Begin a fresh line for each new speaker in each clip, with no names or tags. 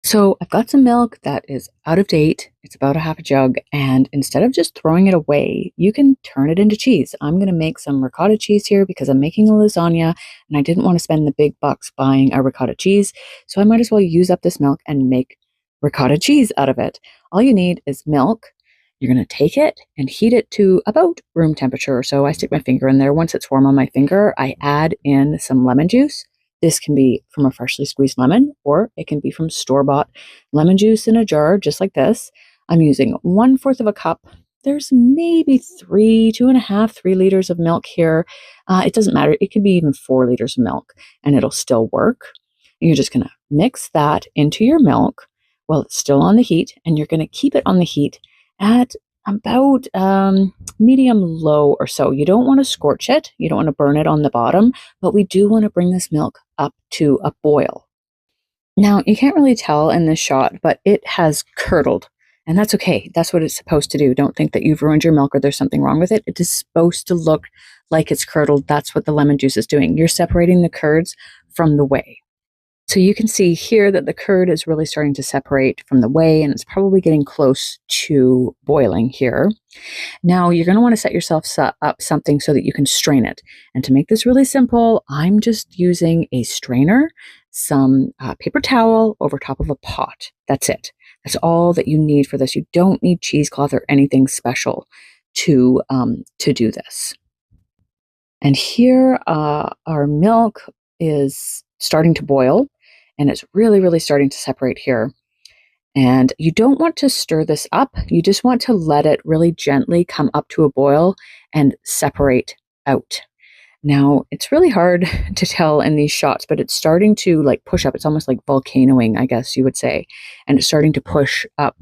So I've got some milk that is out of date. It's about a half a jug. And instead of just throwing it away, you can turn it into cheese. I'm going to make some ricotta cheese here because I'm making a lasagna and I didn't want to spend the big bucks buying a ricotta cheese. So I might as well use up this milk and make ricotta cheese out of it. All you need is milk. You're going to take it and heat it to about room temperature. So I stick my finger in there. Once it's warm on my finger, I add in some lemon juice. This can be from a freshly squeezed lemon, or it can be from store-bought lemon juice in a jar, just like this. I'm using 1/4 of a cup. There's maybe 2.5, 3 liters of milk here. It doesn't matter. It could be even 4 liters of milk, and it'll still work. And you're just going to mix that into your milk while it's still on the heat, and you're going to keep it on the heat at about medium low or so. You don't want to scorch it. You don't want to burn it on the bottom, but we do want to bring this milk up to a boil. Now, you can't really tell in this shot, but it has curdled, and that's okay. That's what it's supposed to do. Don't think that you've ruined your milk or there's something wrong with it. It is supposed to look like it's curdled. That's what the lemon juice is doing. You're separating the curds from the whey. So you can see here that the curd is really starting to separate from the whey, and it's probably getting close to boiling here. Now you're going to want to set yourself up something so that you can strain it. And to make this really simple, I'm just using a strainer, some paper towel over top of a pot. That's it. That's all that you need for this. You don't need cheesecloth or anything special to do this. And here our milk is starting to boil, and it's really, really starting to separate here. And you don't want to stir this up. You just want to let it really gently come up to a boil and separate out. Now, it's really hard to tell in these shots, but it's starting to like push up. It's almost like volcanoing, I guess you would say. And it's starting to push up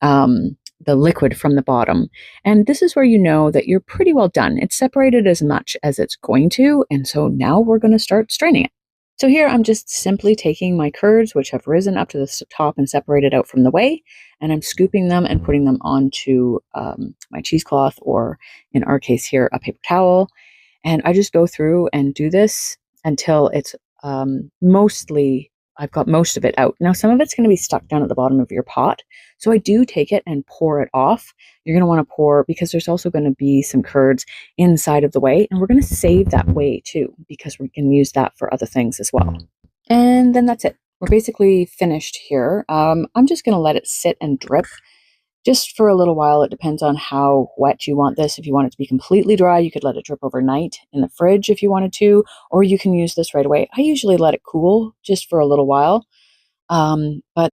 the liquid from the bottom. And this is where you know that you're pretty well done. It's separated as much as it's going to. And so now we're going to start straining it. So here I'm just simply taking my curds, which have risen up to the top and separated out from the whey, and I'm scooping them and putting them onto my cheesecloth, or in our case here, a paper towel. And I just go through and do this until it's I've got most of it out. Now, some of it's going to be stuck down at the bottom of your pot. So I do take it and pour it off. You're going to want to pour, because there's also going to be some curds inside of the whey. And we're going to save that whey too, because we can use that for other things as well. And then that's it. We're basically finished here. I'm just going to let it sit and drip just for a little while. It depends on how wet you want this. If you want it to be completely dry, you could let it drip overnight in the fridge if you wanted to, or you can use this right away. I usually let it cool just for a little while. But